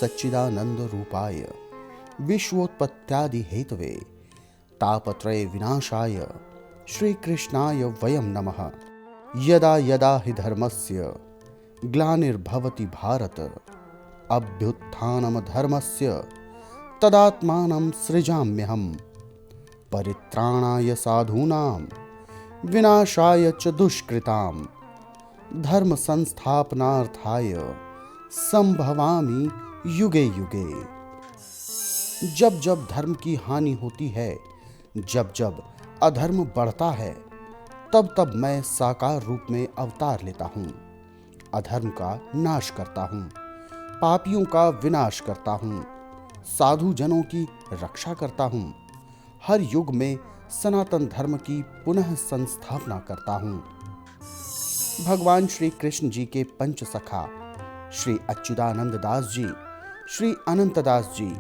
सच्चिदानंद रूपाय विश्वोत्पत्त्यादि Hathaway तापत्रय विनाशाय श्री कृष्णाय वयं नमः। यदा यदा हि धर्मस्य ग्लानिर्भवति भारत अभ्युत्थानं धर्मस्य तदात्मानं सृजाम्यहम्। परित्राणाय साधूनां विनाशाय च दुष्कृतां धर्म संस्थापनार्थाय संभवामि युगे युगे। जब जब धर्म की हानि होती है, जब जब अधर्म बढ़ता है, तब तब मैं साकार रूप में अवतार लेता हूँ। अधर्म का नाश करता हूँ, पापियों का विनाश करता हूँ, साधु जनों की रक्षा करता हूँ। हर युग में सनातन धर्म की पुनः संस्थापना करता हूँ। भगवान श्री कृष्ण जी के पंच सखा श्री अच्युतानंद दास जी, श्री अनंत दास जी,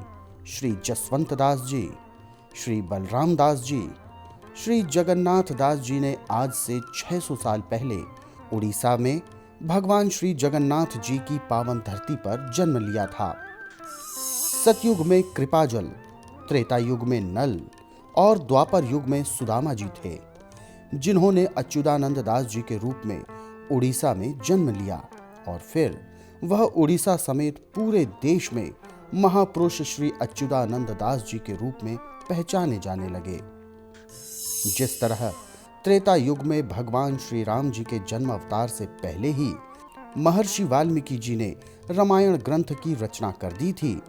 श्री जसवंत दास जी, श्री बलराम दास जी, श्री जगन्नाथ दास जी ने आज से 600 साल पहले उड़ीसा में भगवान श्री जगन्नाथ जी की पावन धरती पर जन्म लिया था। सतयुग में कृपाजल, त्रेता युग में नल और द्वापर युग में सुदामा जी थे, जिन्होंने अच्युतानंद दास जी के रूप में उड़ीसा में जन्म लिया और फिर वह उड़ीसा समेत पूरे देश में महापुरुष श्री अच्युतानंद दास जी के रूप में पहचाने जाने लगे। जिस तरह त्रेता युग में भगवान श्री राम जी के जन्म अवतार से पहले ही महर्षि वाल्मीकि जी ने रामायण ग्रंथ की रचना कर दी थी,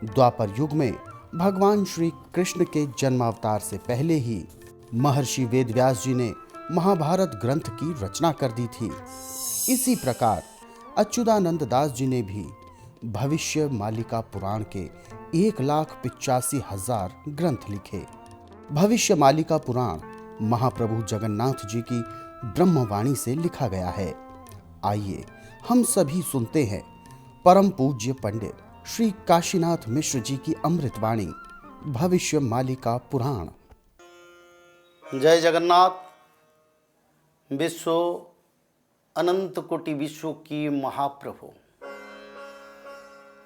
द्वापर युग में भगवान श्री कृष्ण के जन्मावतार से पहले ही महर्षि वेदव्यास जी ने महाभारत ग्रंथ की रचना कर दी थी। इसी प्रकार अच्युतानंद दास जी ने भी भविष्य मालिका पुराण के 1,85,000 ग्रंथ लिखे। भविष्य मालिका पुराण महाप्रभु जगन्नाथ जी की ब्रह्मवाणी से लिखा गया है। आइए हम सभी सुनते हैं परम पूज्य पंडित श्री काशीनाथ मिश्र जी की अमृतवाणी भविष्य मालिका पुराण। जय जगन्नाथ। विश्व अनंत कोटि विश्व की महाप्रभु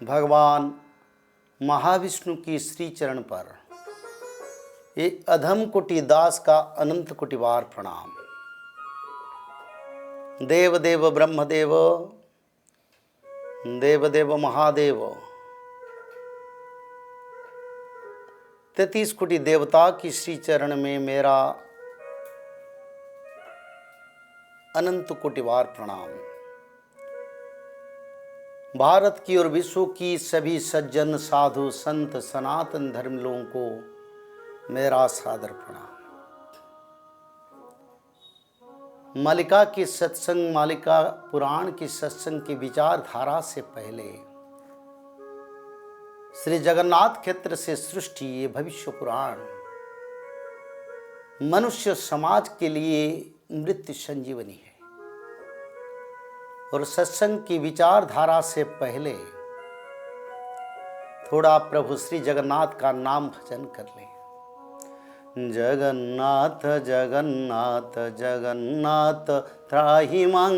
भगवान महाविष्णु की श्री चरण पर एक अधम कोटि दास का अनंत कोटिवार प्रणाम। देव देव ब्रह्मदेव, देव देव महादेव, 33 कोटि देवता की श्री चरण में मेरा अनंत कोटिवार प्रणाम। भारत की और विश्व की सभी सज्जन साधु संत सनातन धर्म लोगों को मेरा सादर प्रणाम। मालिका की सत्संग, मालिका पुराण की सत्संग की विचारधारा से पहले श्री जगन्नाथ क्षेत्र से सृष्टि ये भविष्य पुराण मनुष्य समाज के लिए मृत्यु संजीवनी है। और सत्संग की विचारधारा से पहले थोड़ा प्रभु श्री जगन्नाथ का नाम भजन कर लें। जगन्नाथ जगन्नाथ जगन्नाथ त्राहि मां,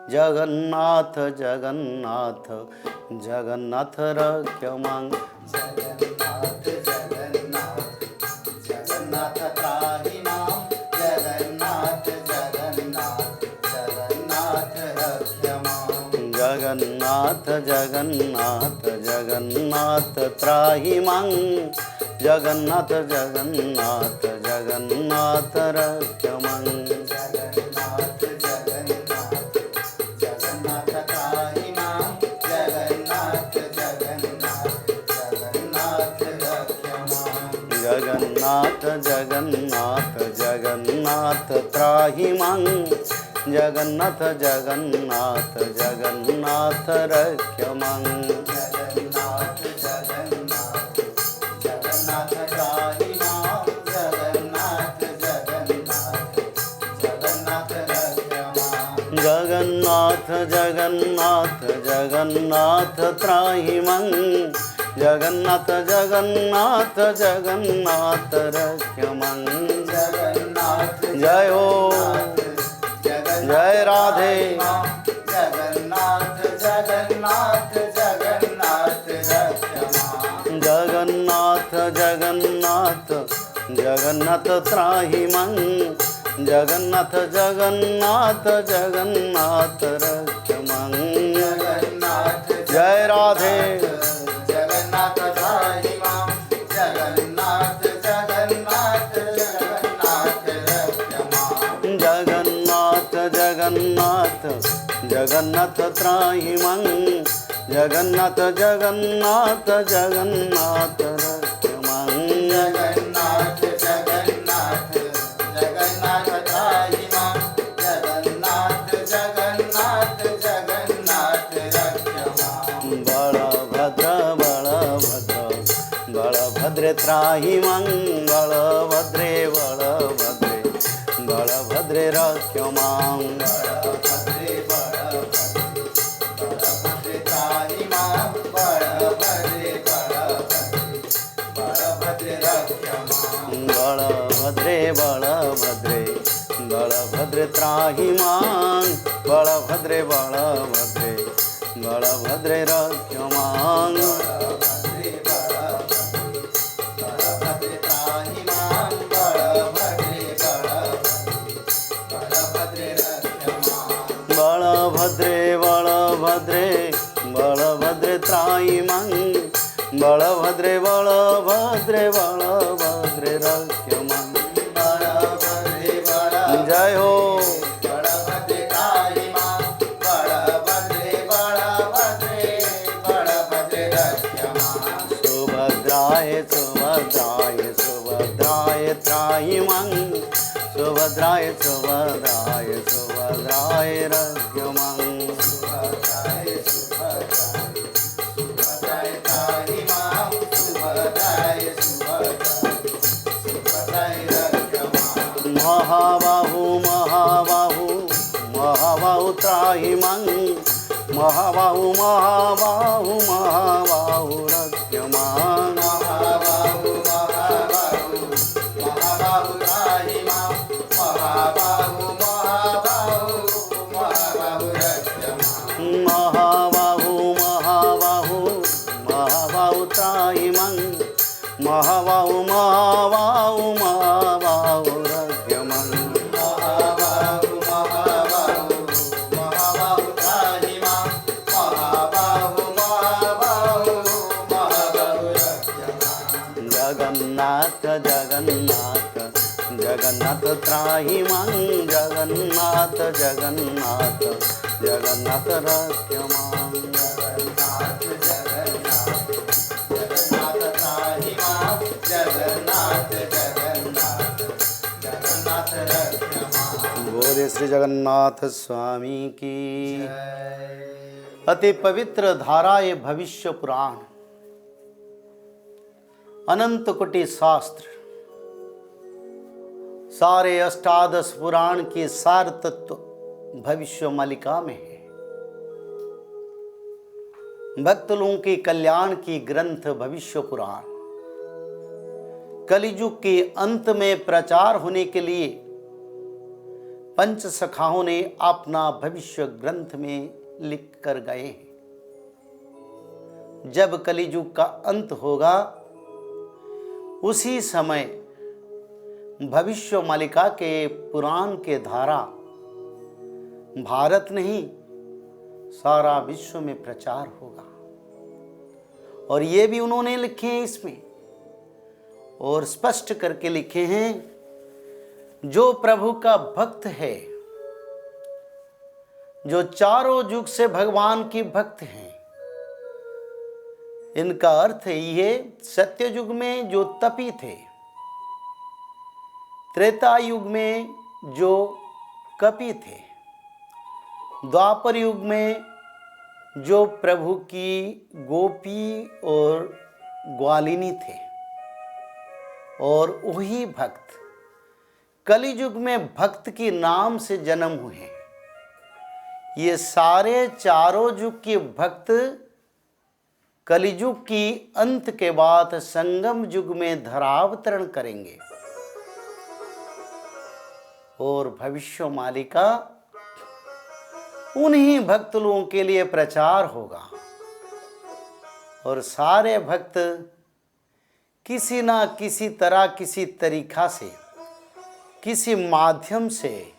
जगन्नाथ जगन्नाथ जगन्नाथ रक्ष मां। जगन्नाथ जगन्नाथ जगन्नाथ त्राहि मां, जगन्नाथ जगन्नाथ जगन्नाथ रक्ष मां। जगन्नाथ जगन्नाथ जगन्नाथ त्राहि मां, जगन्नाथ जगन्नाथ जगन्नाथ रक्ष मां। जगन्नाथ जगन्नाथ जगन्नाथ त्राहि मां, जगन्नाथ जगन्नाथ जगन्नाथ रक्ष मां। जगन्नाथ जगन्नाथ जगन्नाथ त्राहि मां, जगन्नाथ जगन्नाथ जगन्नाथ रक्ष मां। जगन्नाथ जगन्नाथ जगन्नाथ त्राहि मां, जगन्नाथ जगन्नाथ जगन्नाथ रक्ष मां। जगन्नाथ जगन्नाथ जगन्नाथ त्राहि मां, जगन्नाथ जगन्नाथ जगन्नाथ रक्ष मां। जगन्नाथ जय हो, जय राधे। जगन्नाथ जगन्नाथ जगन्नाथ रक्ष जगन्नाथ जगन्नाथ त्राहि मां जगन्नाथ जगन्नाथ जगन्नाथ रक्ष मां जगन्नाथ जय राधे जगन्नाथ त्राहि मां जगन्नाथ जगन्नाथ जगन्नाथ रक्ष मां जगन्नाथ जगन्नाथ जगन्नाथ त्राहि मां जगन्नाथ जगन्नाथ जगन्नाथ रक्ष मां जगन्नाथ जगन्नाथ जगन्नाथ त्राहि मां जगन्नाथ जगन्नाथ जगन्नाथ रक्ष मां बलभद्र बलभद्र बलभद्रे त्राहि मां बलभद्रे बलभद्रे बलभद्रे रक्ष मां बलभद्रे त्राहि मां बलभद्रे बलभद्रे रक्ष मां बलभद्रे बलभद्रे बलभद्रे त्राहि मां बलभद्रे बलभद्रे बलभद्रे रक्ष मां बलभद्रे त्राहि मां बलभद्रे बलभद्रे रक्ष मां बलभद्रे बलभद्रे बलभद्रे त्राहि मां बलभद्रे बलभद्रे बलभद्रे रक्ष मां बलभद्रे जय हो बलभद्रे त्राहि मां बलभद्रे बलभद्रे रक्ष मां सुभद्राय सुभद्राय सुभद्राय त्राहि मां सुभद्राय सुभद्राय सुभद्राय रक्ष मां सुभद्राय सुभद्राय त्राहि मां सुभद्राय सुभद्राय रक्ष मां महाबाहु महाबाहु महाबाहु त्राहि मां महाबाहु महाबाहु महाबाहु रक्ष मां महाबाहु महाबाहु महाबाहु त्राहि मां महाबाहु महाबाहु महाबाहु रक्ष मां महाबाहु महाबाहु महाबाहु त्राहि मां महाबाहु महाबाहु महाबाहु रक्ष मां महाबाहु महाबाहु महाबाहु त्राहि मां महाबाहु महाबाहु महाबाहु रक्ष मां जगन्नाथ जगन्नाथ जगन्नाथ त्राहि मां जगन्नाथ जगन्नाथ जगन्नाथ रक्ष मां जगन्नाथ जगन्नाथ जगन्नाथ त्राहि मां जगन्नाथ जगन्नाथ जगन्नाथ रक्ष मां बोले श्री जगन्नाथ स्वामी की जय। अति पवित्र धारा ये भविष्य पुराण अनंत कोटि शास्त्र सारे अष्टादश पुराण के सार तत्व भविष्य मालिका में है। भक्त लोगों के कल्याण की ग्रंथ भविष्य पुराण कलियुग के अंत में प्रचार होने के लिए पंच सखाओं ने अपना भविष्य ग्रंथ में लिख कर गए हैं। जब कलियुग का अंत होगा उसी समय भविष्य मालिका के पुराण के धारा भारत नहीं सारा विश्व में प्रचार होगा। और ये भी उन्होंने लिखे हैं इसमें और स्पष्ट करके लिखे हैं, जो प्रभु का भक्त है, जो चारों युग से भगवान की भक्त हैं, इनका अर्थ है ये सत्य युग में जो तपी थे, त्रेता युग में जो कपि थे, द्वापर युग में जो प्रभु की गोपी और ग्वालिनी थे, और वही भक्त कलि युग में भक्त की नाम से जन्म हुए। ये सारे चारों युग के भक्त कलियुग की अंत के बाद संगम युग में धरावतरण करेंगे और भविष्य मालिका उन्हीं भक्त लोगों के लिए प्रचार होगा और सारे भक्त किसी ना किसी तरह, किसी तरीका से, किसी माध्यम से,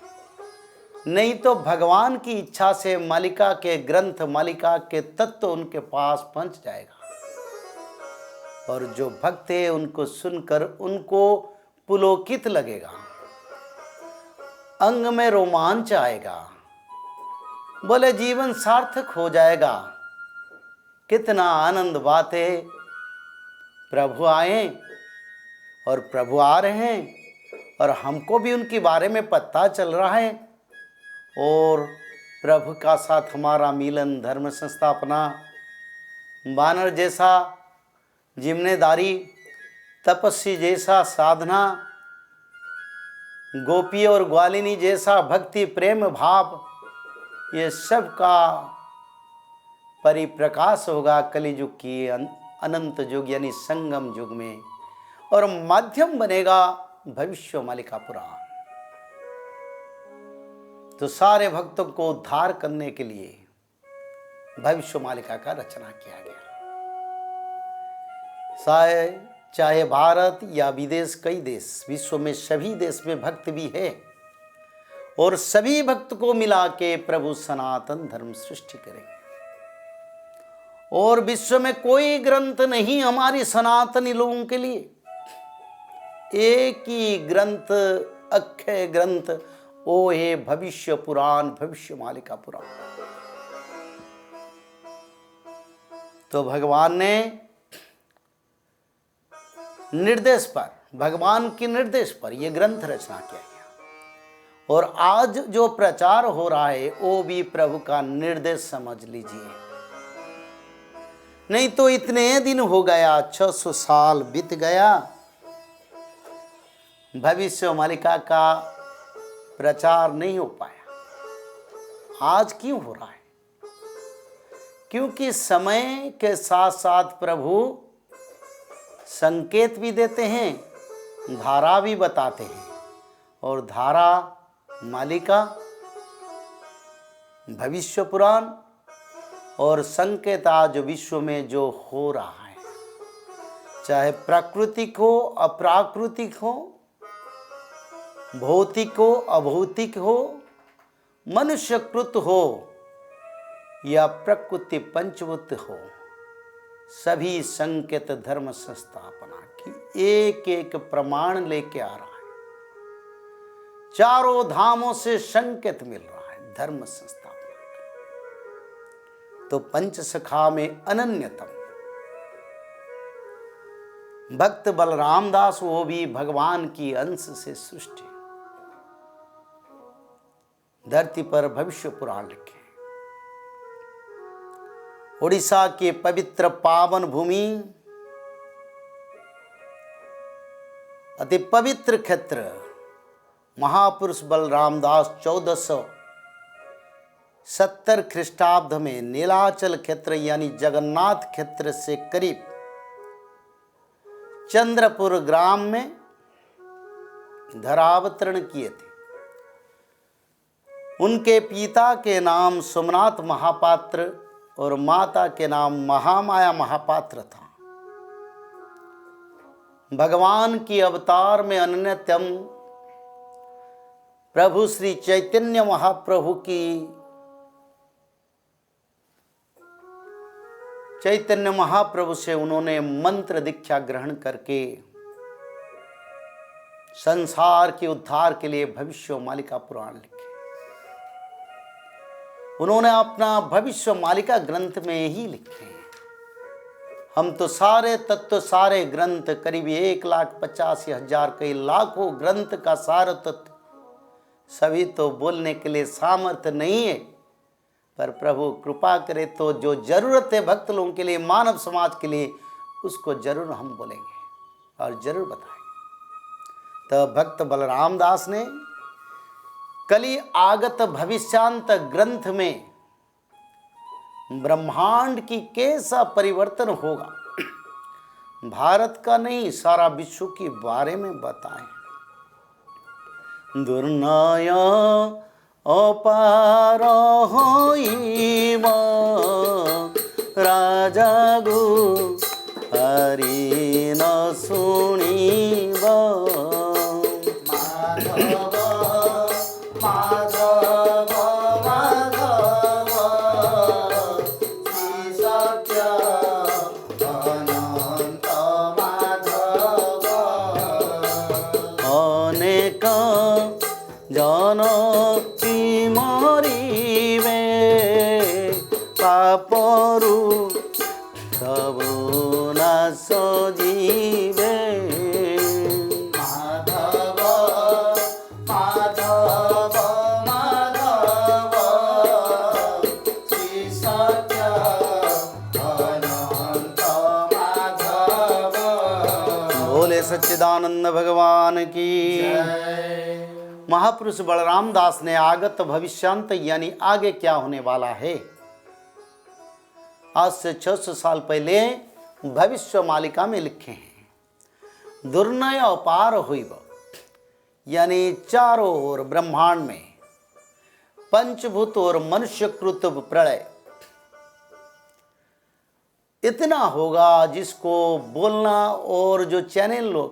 नहीं तो भगवान की इच्छा से मालिका के ग्रंथ, मालिका के तत्व उनके पास पहुंच जाएगा। और जो भक्त है उनको सुनकर उनको पुलकित लगेगा, अंग में रोमांच आएगा, बोले जीवन सार्थक हो जाएगा। कितना आनंद बात है, प्रभु आए और प्रभु आ रहे हैं और हमको भी उनके बारे में पता चल रहा है, और प्रभु का साथ हमारा मिलन, धर्म संस्थापना, वानर जैसा जिम्मेदारी, तपस्वी जैसा साधना, गोपी और ग्वालिनी जैसा भक्ति प्रेम भाव, ये सब का परिप्रकाश होगा कलियुग की अनंत युग यानी संगम युग में, और माध्यम बनेगा भविष्य मालिका पुराण। तो सारे भक्तों को उद्धार करने के लिए भविष्य मालिका का रचना किया गया। चाहे भारत या विदेश, कई देश, विश्व में सभी देश में भक्त भी है, और सभी भक्त को मिला के प्रभु सनातन धर्म सृष्टि करेंगे। और विश्व में कोई ग्रंथ नहीं हमारी सनातनी लोगों के लिए, एक ही ग्रंथ, अक्षय ग्रंथ, वो है भविष्य पुराण, भविष्य मालिका पुराण। तो भगवान ने निर्देश पर, भगवान के निर्देश पर यह ग्रंथ रचना किया गया, और आज जो प्रचार हो रहा है वो भी प्रभु का निर्देश समझ लीजिए। नहीं तो इतने दिन हो गया, 600 साल बीत गया, भविष्य मालिका का प्रचार नहीं हो पाया। आज क्यों हो रहा है? क्योंकि समय के साथ साथ प्रभु संकेत भी देते हैं, धारा भी बताते हैं, और धारा मालिका, भविष्य पुराण, और संकेत आज विश्व में जो हो रहा है, चाहे प्राकृतिक हो, अप्राकृतिक हो, भौतिक हो, अभौतिक हो, मनुष्यकृत हो या प्रकृति पंचभूत हो, सभी संकेत धर्म संस्थापना की एक एक प्रमाण लेके आ रहा है। चारों धामों से संकेत मिल रहा है धर्म संस्थापना। तो पंचसखा में अनन्यतम भक्त बलराम दास, वो भी भगवान की अंश से सृष्टि, धरती पर भविष्य पुराण लिखे। उड़ीसा के पवित्र पावन भूमि, अति पवित्र क्षेत्र, महापुरुष बलराम दास 1470 ख्रीष्टाब्द में नीलाचल क्षेत्र यानी जगन्नाथ क्षेत्र से करीब चंद्रपुर ग्राम में धरावतरण किए थे। उनके पिता के नाम सोमनाथ महापात्र और माता के नाम महामाया महापात्र था। भगवान की अवतार में अन्यतम प्रभु श्री चैतन्य महाप्रभु की, चैतन्य महाप्रभु से उन्होंने मंत्र दीक्षा ग्रहण करके संसार के उद्धार के लिए भविष्य मालिका पुराण लिखे। उन्होंने अपना भविष्य मालिका ग्रंथ में ही लिखे। हम तो सारे तत्व, सारे ग्रंथ, करीब 1,85,000 कई लाखों ग्रंथ का सार तत्व, सभी तो बोलने के लिए सामर्थ्य नहीं है, पर प्रभु कृपा करे तो जो जरूरत है भक्त लोगों के लिए, मानव समाज के लिए, उसको जरूर हम बोलेंगे और जरूर बताएंगे। तो भक्त बलराम दास ने कली आगत भविष्यांत ग्रंथ में ब्रह्मांड की कैसा परिवर्तन होगा, भारत का नहीं सारा विश्व के बारे में बताएं। दुर्नय अपार होइबा राजा गो हरि न ଶୁଣିବ। ମାଧବ ମାଧବ ମାଧବ ଶ୍ରୀ ସତ୍ୟ ଅନନ୍ତ ମାଧବ। ଅନେକ ଜନ କି ମରିବେ ପାପରୁ ସବୁ ନାଶ ଯିବେ। ମାଧବ ମାଧବ ମାଧବ ଶ୍ରୀ ସତ୍ୟ ଅନନ୍ତ ମାଧବ। बोले सच्चिदानंद भगवान की। जय। महापुरुष बलराम दास ने आगत भविष्यांत यानी आगे क्या होने वाला है, आज से 600 साल पहले भविष्य मालिका में लिखे हैं। दुर्नय अपार हुईब यानी चारों ओर ब्रह्मांड में पंचभूत और मनुष्यकृत प्रलय इतना होगा जिसको बोलना, और जो चैनल लोग,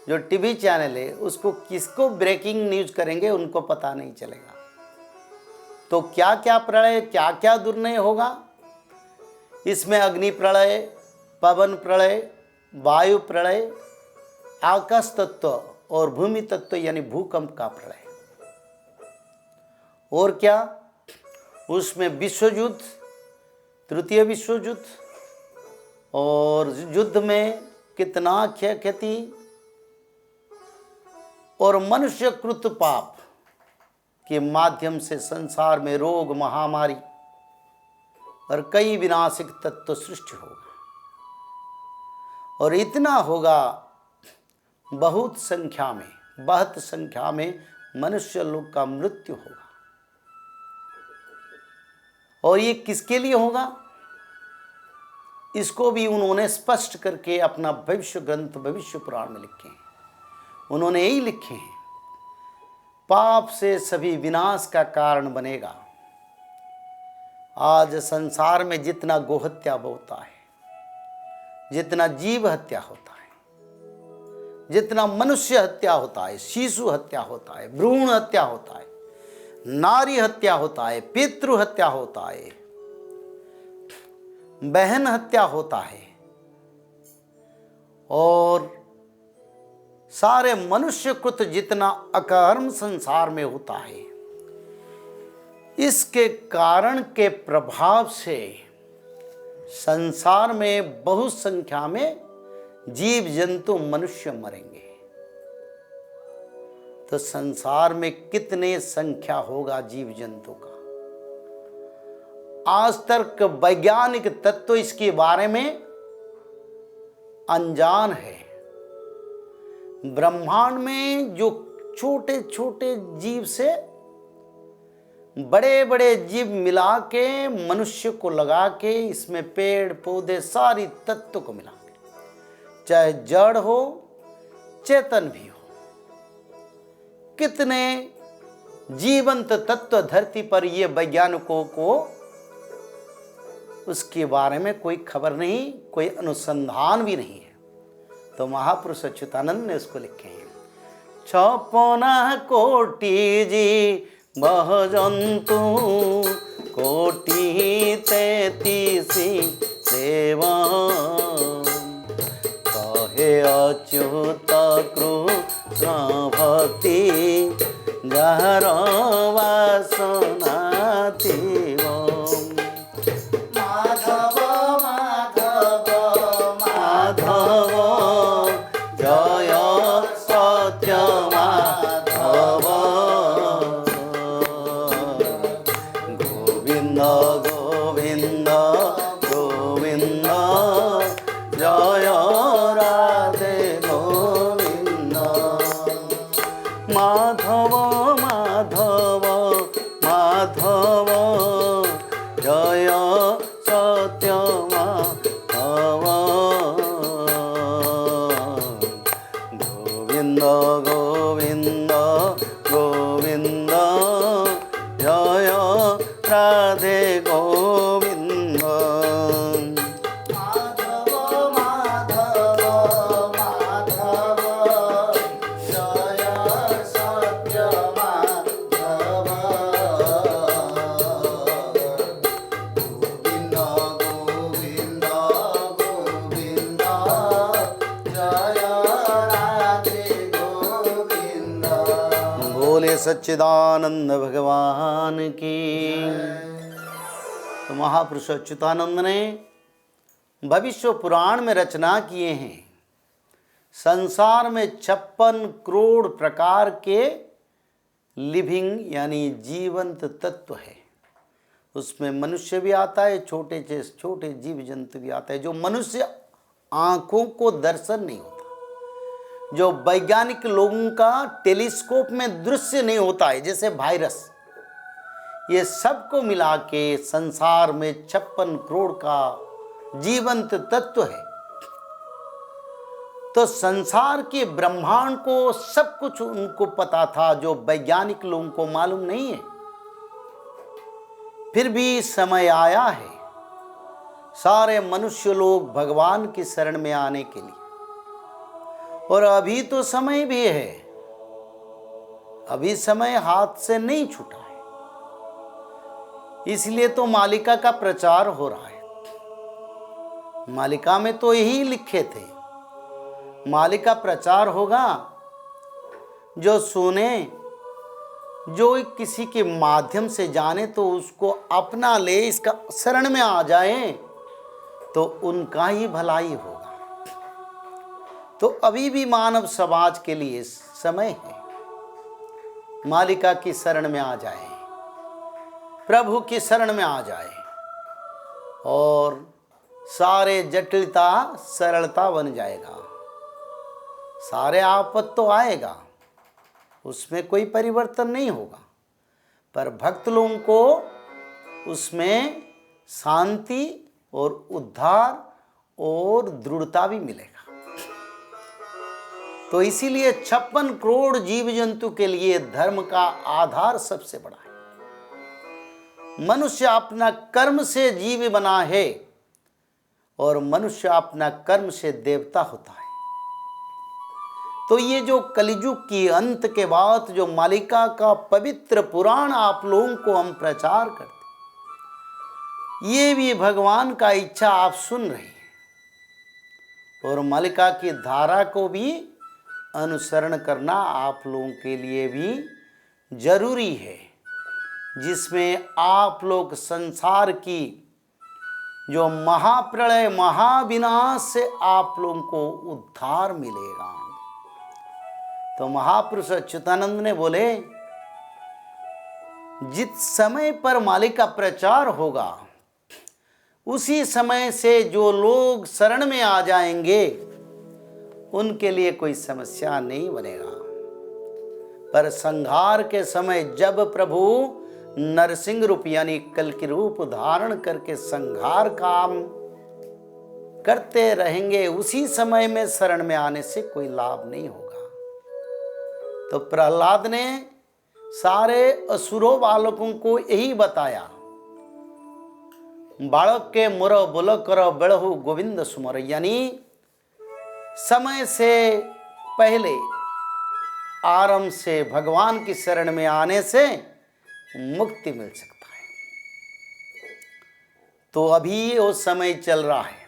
जो टीवी चैनल है, उसको किसको ब्रेकिंग न्यूज करेंगे उनको पता नहीं चलेगा। तो क्या क्या प्रलय, क्या क्या दुर्नय होगा इसमें? अग्नि प्रलय, पवन प्रलय, वायु प्रलय, आकाश तत्व और भूमि तत्व यानी भूकंप का प्रलय। और क्या उसमें विश्व युद्ध, तृतीय विश्व युद्ध, और युद्ध में कितना क्षति, और मनुष्यकृत पाप के माध्यम से संसार में रोग, महामारी और कई विनाशिक तत्व सृष्टि होगा। और इतना होगा बहुत संख्या में, बहुत संख्या में मनुष्य लोग का मृत्यु होगा। और ये किसके लिए होगा इसको भी उन्होंने स्पष्ट करके अपना भविष्य ग्रंथ भविष्य पुराण में लिखे हैं। उन्होंने यही लिखे हैं, पाप से सभी विनाश का कारण बनेगा। आज संसार में जितना गोहत्या होता है, जितना जीव हत्या होता है, जितना मनुष्य हत्या होता है, शिशु हत्या होता है, भ्रूण हत्या होता है, नारी हत्या होता है, पितृ हत्या होता है, बहन हत्या होता है, और सारे मनुष्यकृत जितना अकर्म संसार में होता है, इसके कारण के प्रभाव से संसार में बहुत संख्या में जीव जंतु मनुष्य मरेंगे। तो संसार में कितने संख्या होगा जीव जंतु का? आज तक वैज्ञानिक तत्व इसके बारे में अनजान है। ब्रह्मांड में जो छोटे छोटे जीव से बड़े बड़े जीव मिला के मनुष्य को लगा के, इसमें पेड़ पौधे सारी तत्व को मिला के, चाहे जड़ हो चेतन भी हो, कितने जीवंत तत्व धरती पर, ये वैज्ञानिकों को उसके बारे में कोई खबर नहीं, कोई अनुसंधान भी नहीं है। तो महापुरुष अच्युतानंद ने उसको लिखे हैं, 56 कोटि जी बह जंतु कोटि 33 देव, कहे अच्युत कृष्ण भक्ति जहर वासना थीव। माधव माधव माधव जय सत्य माधव, गोविंद गोविंद गोविंद जय राधे गोविंद। माधव माधव माधव जय सत्य माधव, गोविंद गोविंद गोविंद जय राधे गोविंद। माधव माधव बोलिए सच्चिदानंद भगवान की। तो महापुरुष अच्युतानंद ने भविष्य पुराण में रचना किए हैं। संसार में 56 करोड़ प्रकार के लिविंग यानी जीवंत तत्व है। उसमें मनुष्य भी आता है, छोटे से छोटे जीव जंतु भी आता है, जो मनुष्य आंखों को दर्शन नहीं होता, जो वैज्ञानिक लोगों का टेलीस्कोप में दृश्य नहीं होता है, जैसे वायरस। ये सबको मिला के संसार में 56 करोड़ का जीवंत तत्व है। तो संसार के ब्रह्मांड को सब कुछ उनको पता था, जो वैज्ञानिक लोगों को मालूम नहीं है। फिर भी समय आया है सारे मनुष्य लोग भगवान की शरण में आने के लिए, और अभी तो समय भी है, अभी समय हाथ से नहीं छूटा है। इसलिए तो मालिका का प्रचार हो रहा है। मालिका में तो यही लिखे थे, मालिका प्रचार होगा, जो सुने, जो किसी के माध्यम से जाने तो उसको अपना ले, इसका शरण में आ जाए तो उनका ही भलाई होगा। तो अभी भी मानव समाज के लिए समय है, मालिका की शरण में आ जाए, प्रभु की शरण में आ जाए, और सारे जटिलता सरलता बन जाएगा। सारे आपत तो आएगा, उसमें कोई परिवर्तन नहीं होगा, पर भक्त लोगों को उसमें शांति और उद्धार और दृढ़ता भी मिलेगा। तो इसीलिए 56 करोड़ जीव जंतु के लिए धर्म का आधार सबसे बड़ा है। मनुष्य अपना कर्म से जीव बना है, और मनुष्य अपना कर्म से देवता होता है। तो ये जो कलियुग की अंत के बाद जो मालिका का पवित्र पुराण आप लोगों को हम प्रचार करते, ये भी भगवान का इच्छा आप सुन रहे हैं, और मालिका की धारा को भी अनुसरण करना आप लोगों के लिए भी जरूरी है, जिसमें आप लोग संसार की जो महाप्रलय महाविनाश से आप लोगों को उद्धार मिलेगा। तो महापुरुष अच्युतानंद ने बोले, जिस समय पर मालिका प्रचार होगा, उसी समय से जो लोग शरण में आ जाएंगे उनके लिए कोई समस्या नहीं बनेगा। पर संहार के समय जब प्रभु नरसिंह रूप यानी कल की रूप धारण करके संहार काम करते रहेंगे, उसी समय में शरण में आने से कोई लाभ नहीं होगा। तो प्रहलाद ने सारे असुरों बालकों को यही बताया, बालक के मुर बुल कर बेड़हु गोविंद सुमर, यानी समय से पहले आरंभ से भगवान की शरण में आने से मुक्ति मिल सकता है। तो अभी वो समय चल रहा है।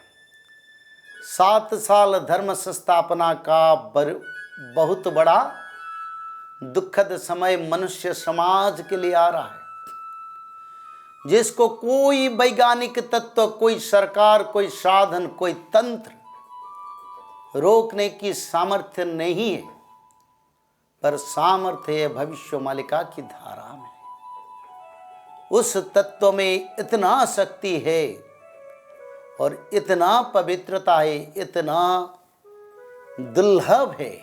7 साल धर्म संस्थापना का बहुत बड़ा दुखद समय मनुष्य समाज के लिए आ रहा है, जिसको कोई वैज्ञानिक तत्व, कोई सरकार, कोई साधन, कोई तंत्र रोकने की सामर्थ्य नहीं है। पर सामर्थ्य है भविष्य मालिका की धारा में। उस तत्व में इतना शक्ति है और इतना पवित्रता है, इतना दुर्लभ है,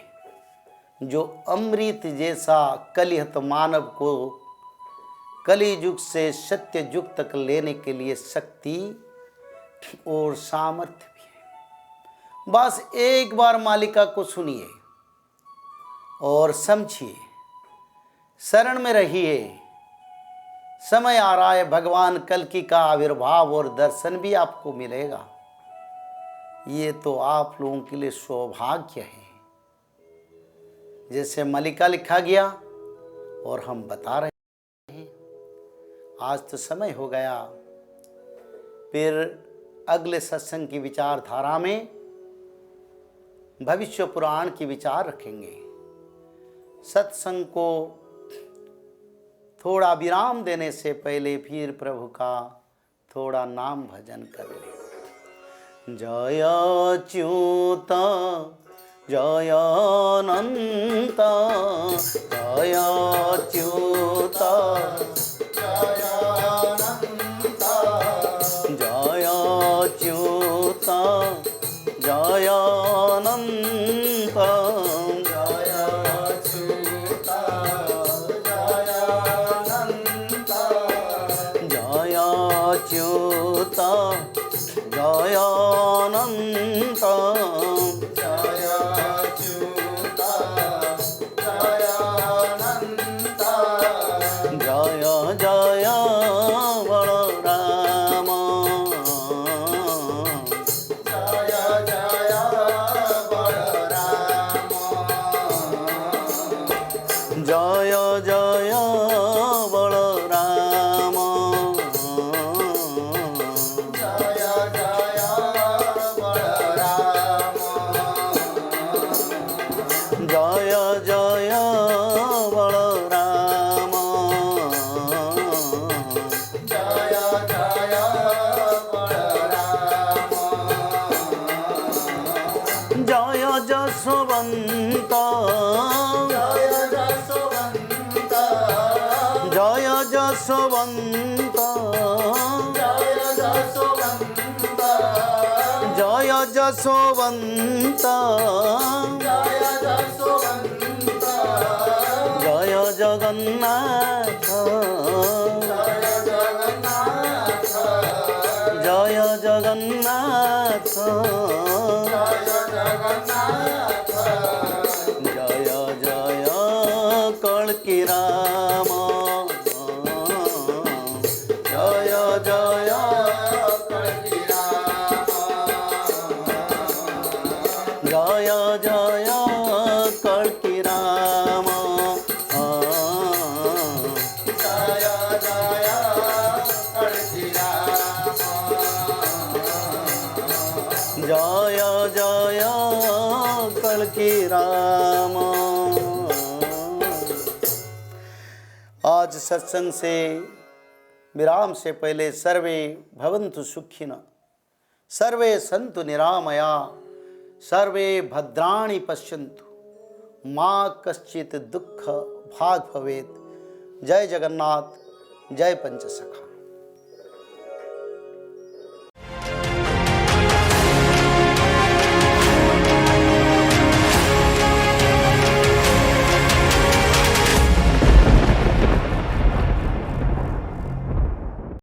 जो अमृत जैसा कलिहत मानव को कली युग से सत्य युग तक लेने के लिए शक्ति और सामर्थ्य भी है। बस एक बार मालिका को सुनिए और समझिए, शरण में रहिए। समय आ रहा है, भगवान कल्कि का आविर्भाव और दर्शन भी आपको मिलेगा। ये तो आप लोगों के लिए सौभाग्य है। जैसे मालिका लिखा गया और हम बता रहे हैं। आज तो समय हो गया, फिर अगले सत्संग की विचारधारा में भविष्य पुराण की विचार रखेंगे। सत्संग को थोड़ा विराम देने से पहले फिर प्रभु का थोड़ा नाम भजन कर ले। जय अच्युत जय अनंत जय अच्युत जय अनंत जय अच्युत जय अनंत जय अच्युत जय अनंत जय अच्युत जय अनंत जय अच्युत जय अनंत जय जय बलराम जय जय बलराम जय जय बलराम जय जय बलराम जय जय बलराम जय जय बलराम जय जसवंत जय जसवंत जय जसवंत जय जसवंत जय जसवंत जय जसवंत जय जगन्नाथ जय जगन्नाथ जय जगन्नाथ जय जगन्नाथ जय जय कल्की राम जय जय कल्की राम जय जय कल्की राम जय जय कल्की राम जय जय कल्की राम। आज सत्संग से विराम से पहले सर्वे भवन्तु सुखिनः सर्वे सन्तु निरामया सर्वे भद्राणि पश्यन्तु माँ कश्चित् दुःख भाग् भवेत्। जय जगन्नाथ जय पंचसखा।